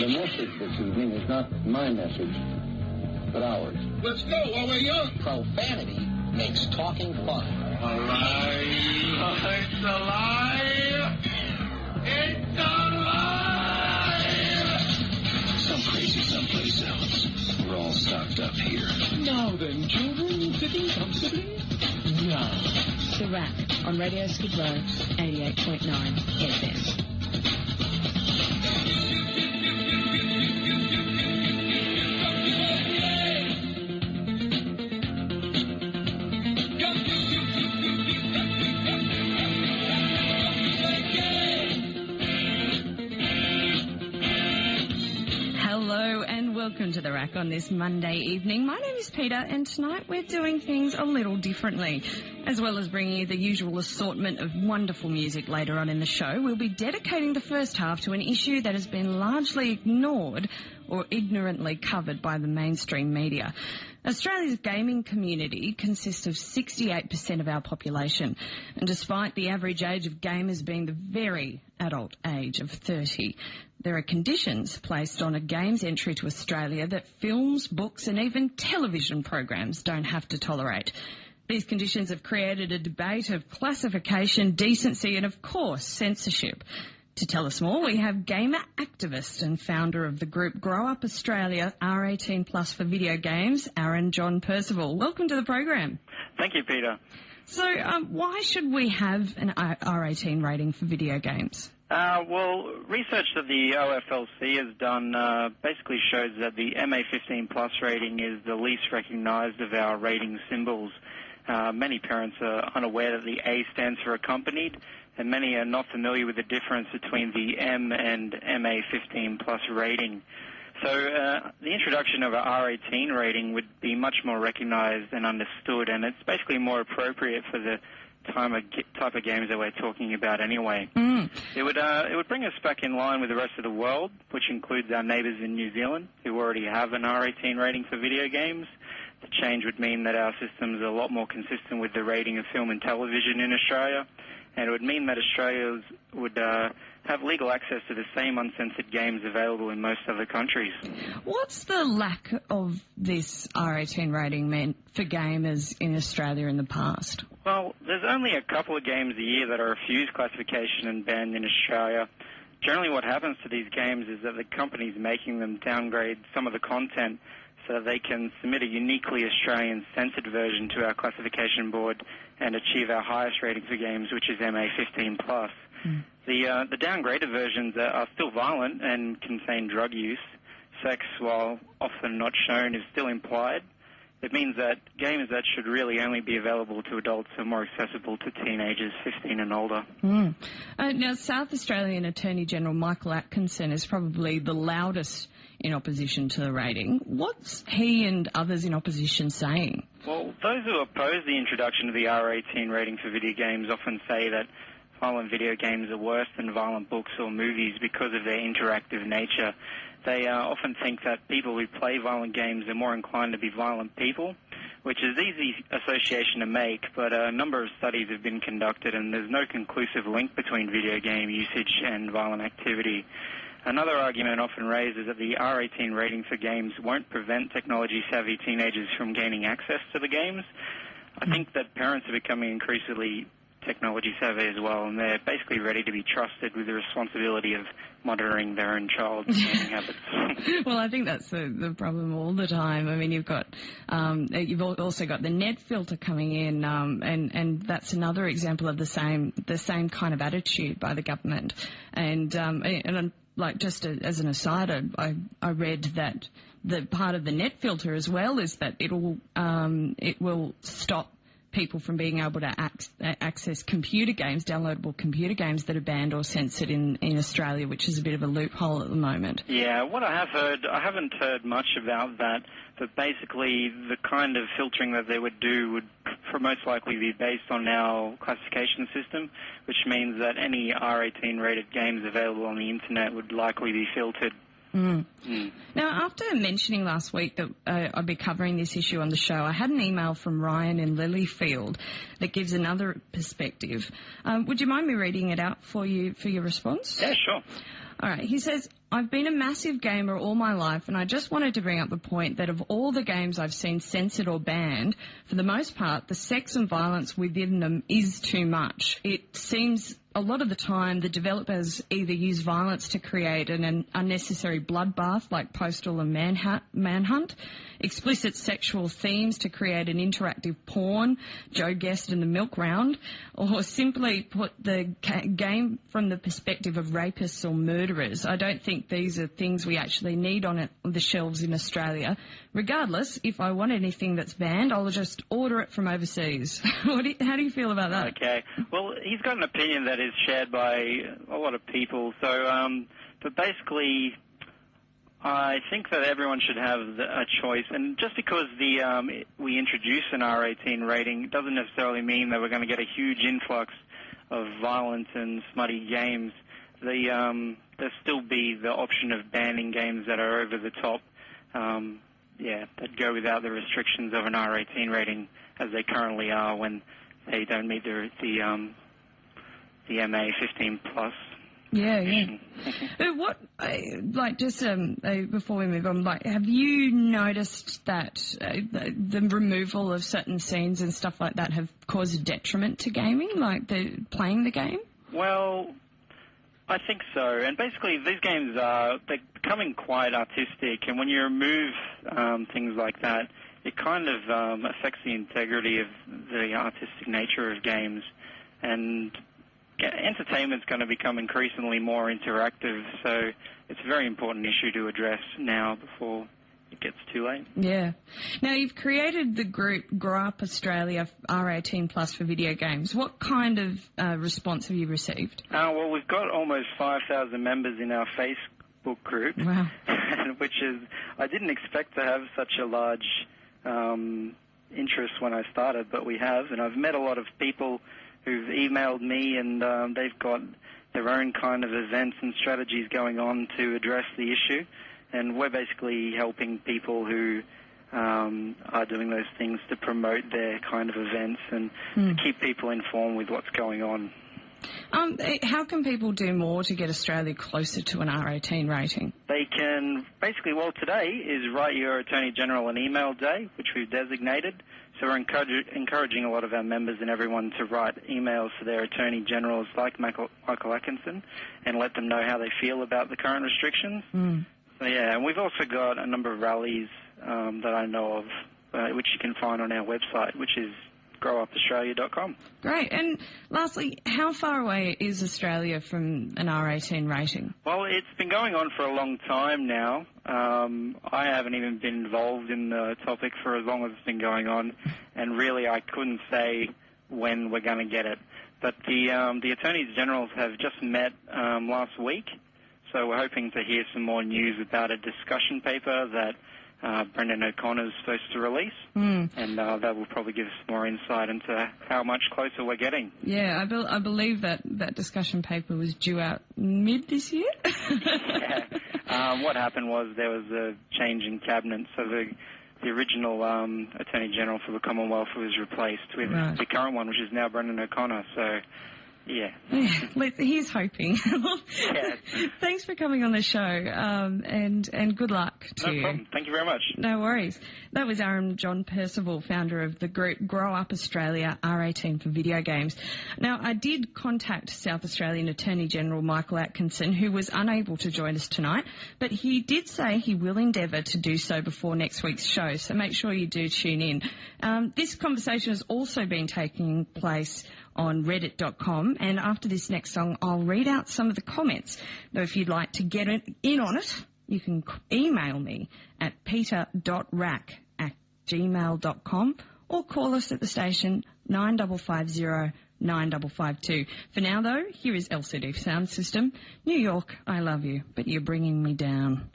The message this evening is not my message, but ours. Let's go while we're young. Profanity makes talking fun. Alive! It's alive! It's alive! Some crazy someplace else. We're all stocked up here. Now then, children, sitting comfortably? Now. The Rack on Radio Skid Row, 88.9 FM. Welcome to The Rack on this Monday evening. My name is Peter, and tonight we're doing things a little differently. As well as bringing you the usual assortment of wonderful music later on in the show, we'll be dedicating the first half to an issue that has been largely ignored or ignorantly covered by the mainstream media. Australia's gaming community consists of 68% of our population, and despite the average age of gamers being the very adult age of 30, there are conditions placed on a game's entry to Australia that films, books and even television programs don't have to tolerate. These conditions have created a debate of classification, decency and, of course, censorship. To tell us more, we have gamer activist and founder of the group Grow Up Australia, R18 Plus for video games, Aaron John Percival. Welcome to the program. Thank you, Peter. So why should we have an R18 rating for video games? Well, research that the OFLC has done basically shows that the MA15 Plus rating is the least recognised of our rating symbols. Many parents are unaware that the A stands for accompanied, and many are not familiar with the difference between the M and MA15 Plus rating. So the introduction of an R18 rating would be much more recognised and understood, and it's basically more appropriate for the type of games that we're talking about anyway. It would bring us back in line with the rest of the world, which includes our neighbours in New Zealand, who already have an R18 rating for video games. The change would mean that our systems are a lot more consistent with the rating of film and television in Australia, and it would mean that Australians would have legal access to the same uncensored games available in most other countries. What's the lack of this R18 rating meant for gamers in Australia in the past? Well, there's only a couple of games a year that are refused classification and banned in Australia. Generally what happens to these games is that the companies making them downgrade some of the content so that they can submit a uniquely Australian censored version to our classification board and achieve our highest rating for games, which is MA15+. The downgraded versions are still violent and contain drug use. Sex, while often not shown, is still implied. It means that games that should really only be available to adults are more accessible to teenagers 15 and older. Now, South Australian Attorney-General Michael Atkinson is probably the loudest in opposition to the rating. What's he and others in opposition saying? Well, those who oppose the introduction of the R18 rating for video games often say that violent video games are worse than violent books or movies because of their interactive nature. They often think that people who play violent games are more inclined to be violent people, which is an easy association to make, but a number of studies have been conducted and there's no conclusive link between video game usage and violent activity. Another argument often raised is that the R18 rating for games won't prevent technology-savvy teenagers from gaining access to the games. I think that parents are becoming increasingly technology-savvy as well, and they're basically ready to be trusted with the responsibility of monitoring their own child's gaming habits. Well, I think that's the problem all the time. I mean, you've also got the net filter coming in, and that's another example of the same kind of attitude by the government. And like, just as an aside, I read that the part of the net filter as well is that it will stop people from being able to access computer games, downloadable computer games that are banned or censored in Australia, which is a bit of a loophole at the moment. Yeah, what I have heard, I haven't heard much about that, but basically the kind of filtering that they would do would most likely be based on our classification system, which means that any R18 rated games available on the internet would likely be filtered. Now, after mentioning last week that I'd be covering this issue on the show, I had an email from Ryan in Lilyfield that gives another perspective. Would you mind me reading it out for you for your response? Yeah, sure. All right, he says, I've been a massive gamer all my life, and I just wanted to bring up the point that of all the games I've seen censored or banned, for the most part, the sex and violence within them is too much. It seems a lot of the time the developers either use violence to create an unnecessary bloodbath like Postal and Manhunt, explicit sexual themes to create an interactive porn, Joe Guest and the Milk Round, or simply put the game from the perspective of rapists or murderers. I don't think these are things we actually need on the shelves in Australia. Regardless, if I want anything that's banned, I'll just order it from overseas. How do you feel about that? Okay. Well, he's got an opinion that is shared by a lot of people. So, but basically, I think that everyone should have a choice. And just because we introduce an R18 rating doesn't necessarily mean that we're going to get a huge influx of violence and smutty games. There'll still be the option of banning games that are over the top, that go without the restrictions of an R18 rating as they currently are when they don't meet the MA 15 plus. Yeah. What, before we move on, have you noticed that the removal of certain scenes and stuff like that have caused a detriment to gaming, playing the game? Well, I think so. And basically, these games they're becoming quite artistic, and when you remove things like that, it kind of affects the integrity of the artistic nature of games. And entertainment's going to become increasingly more interactive, so it's a very important issue to address now before it gets too late. Yeah. Now, you've created the group Grow Up Australia R18 Plus for video games. What kind of response have you received? Well, we've got almost 5,000 members in our Facebook group, wow. which is, I didn't expect to have such a large interest when I started, but we have, and I've met a lot of people who've emailed me, and they've got their own kind of events and strategies going on to address the issue. And we're basically helping people who are doing those things to promote their kind of events and to keep people informed with what's going on. How can people do more to get Australia closer to an R18 rating? They can basically, today is Write Your Attorney General an Email Day, which we've designated. So we're encouraging a lot of our members and everyone to write emails to their Attorney Generals like Michael Atkinson and let them know how they feel about the current restrictions. So, and we've also got a number of rallies that I know of, which you can find on our website, which is growupaustralia.com. Great. And lastly, how far away is Australia from an R18 rating? Well, it's been going on for a long time now. I haven't even been involved in the topic for as long as it's been going on, and really I couldn't say when we're going to get it. But the Attorneys General have just met last week, so we're hoping to hear some more news about a discussion paper that Brendan O'Connor's supposed to release, and that will probably give us more insight into how much closer we're getting. Yeah, I believe that discussion paper was due out mid this year. What happened was there was a change in cabinet, so the original Attorney General for the Commonwealth was replaced with the current one, which is now Brendan O'Connor, so... Yeah. He's hoping. Thanks for coming on the show, and good luck to you. No problem. Thank you very much. No worries. That was Aaron John Percival, founder of the group Grow Up Australia R18 for video games. Now, I did contact South Australian Attorney General Michael Atkinson, who was unable to join us tonight, but he did say he will endeavour to do so before next week's show, so make sure you do tune in. This conversation has also been taking place on reddit.com, and after this next song I'll read out some of the comments. Though if you'd like to get in on it, you can email me at peter.rack@gmail.com or call us at the station 9550 9552. For now though, here is LCD Sound System. New York, I love you, but you're bringing me down.